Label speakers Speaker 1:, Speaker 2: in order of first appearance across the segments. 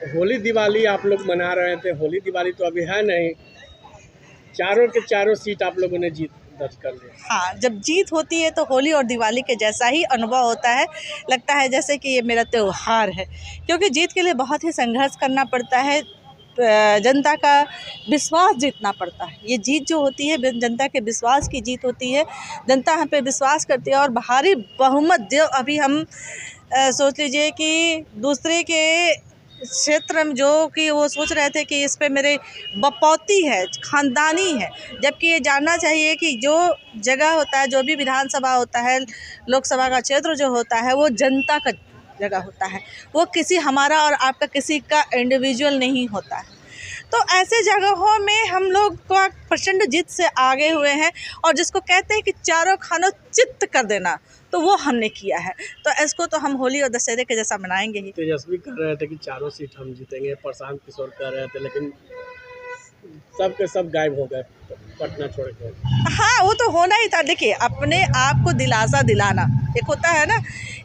Speaker 1: होली दिवाली आप लोग मना रहे थे, होली दिवाली तो अभी है नहीं, चारों के चारों सीट आप लोगों ने जीत दर्ज कर लिया।
Speaker 2: हाँ, जब जीत होती है तो होली और दिवाली के जैसा ही अनुभव होता है। लगता है जैसे कि ये मेरा त्योहार है, क्योंकि जीत के लिए बहुत ही संघर्ष करना पड़ता है, जनता का विश्वास जीतना पड़ता है। ये जीत जो होती है जनता के विश्वास की जीत होती है। जनता हम पे विश्वास करती है और भारी बहुमत जो अभी हम सोच लीजिए कि दूसरे के क्षेत्र में जो कि वो सोच रहे थे कि इस पे मेरे बपौती है, ख़ानदानी है, जबकि ये जानना चाहिए कि जो जगह होता है, जो भी विधानसभा होता है, लोकसभा का क्षेत्र जो होता है, वो जनता का जगह होता है। वो किसी हमारा और आपका किसी का इंडिविजुअल नहीं होता है। तो ऐसे जगहों में हम लोग का प्रचंड जीत से आगे हुए हैं और जिसको कहते हैं कि चारों खानों चित्त कर देना, तो वो हमने किया है। तो इसको तो हम होली और दशहरे के जैसा मनाएंगे ही।
Speaker 1: तेजस्वी कह रहे थे कि चारों सीट हम जीतेंगे, प्रशांत किशोर कह रहे थे, लेकिन सब के सब गायब हो गए पटना छोड़ के।
Speaker 2: हाँ, वो तो होना ही था। देखिए, अपने आप को दिलासा दिलाना एक होता है ना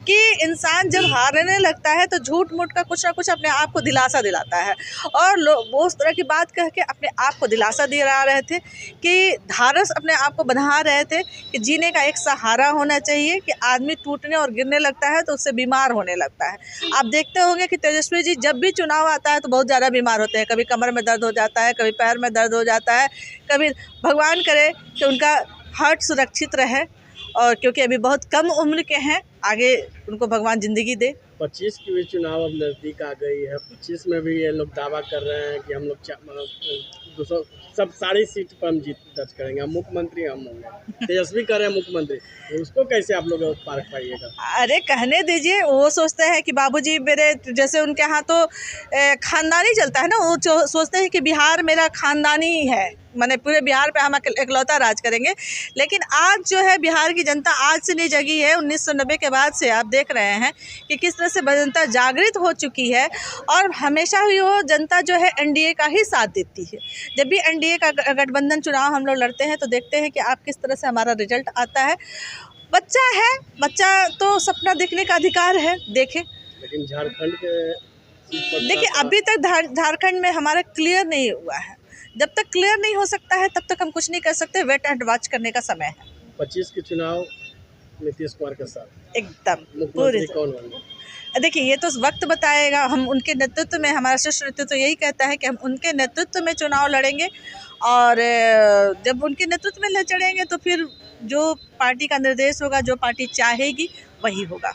Speaker 2: कि इंसान जब हारने लगता है तो झूठ मूठ का कुछ ना कुछ अपने आप को दिलासा दिलाता है, और लोग वो उस तरह की बात कह के अपने आप को दिलासा दिला रहे थे कि ढाढ़स अपने आप को बंधा रहे थे कि जीने का एक सहारा होना चाहिए, कि आदमी टूटने और गिरने लगता है तो उससे बीमार होने लगता है। आप देखते होंगे कि तेजस्वी जी जब भी चुनाव आता है तो बहुत ज़्यादा बीमार होते हैं। कभी कमर में दर्द हो जाता है, कभी पैर में दर्द हो जाता है, कभी भगवान करे कि उनका हार्ट सुरक्षित रहे, और क्योंकि अभी बहुत कम उम्र के हैं, आगे उनको भगवान ज़िंदगी दे।
Speaker 1: 25 की भी चुनाव अब नज़दीक आ गई है। 25 में भी ये लोग दावा कर रहे हैं कि हम लोग सब सारी सीट पर हम जीत दर्ज करेंगे, हम मुख्यमंत्री हम होंगे। तेजस्वी कर रहे हैं मुख्यमंत्री, तो उसको कैसे आप लोग पार पाइएगा?
Speaker 2: अरे कहने दीजिए, वो सोचते हैं कि बाबूजी मेरे, जैसे उनके यहाँ तो ख़ानदानी चलता है ना, वो सोचते हैं कि बिहार मेरा ख़ानदानी है, माने पूरे बिहार पे हम इकलौता राज करेंगे। लेकिन आज जो है बिहार की जनता आज से नहीं जगी है, 1990 के बाद से आप देख रहे हैं कि किस तरह से जनता जागृत हो चुकी है, और हमेशा ही वो जनता जो है एनडीए का ही साथ देती है। जब भी एनडीए का गठबंधन चुनाव हम लोग लड़ते हैं तो देखते हैं कि आप किस तरह से हमारा रिजल्ट आता है। बच्चा है, बच्चा तो सपना देखने का अधिकार है, देखें।
Speaker 1: लेकिन झारखंड के
Speaker 2: देखिए, अभी तक झारखंड में हमारा क्लियर नहीं हुआ है। जब तक क्लियर नहीं हो सकता है तब तक हम कुछ नहीं कर सकते। वेट एंड वॉच करने का समय है।
Speaker 1: 25 के चुनाव नीतीश कुमार के साथ
Speaker 2: एकदम
Speaker 1: मुख्यमंत्री कौन होंगे?
Speaker 2: देखिए, ये तो वक्त बताएगा। हम उनके नेतृत्व में, हमारा शीर्ष नेतृत्व यही कहता है कि हम उनके नेतृत्व में चुनाव लड़ेंगे, और जब उनके नेतृत्व में लड़ेंगे तो फिर जो पार्टी का निर्देश होगा, जो पार्टी चाहेगी, वही होगा।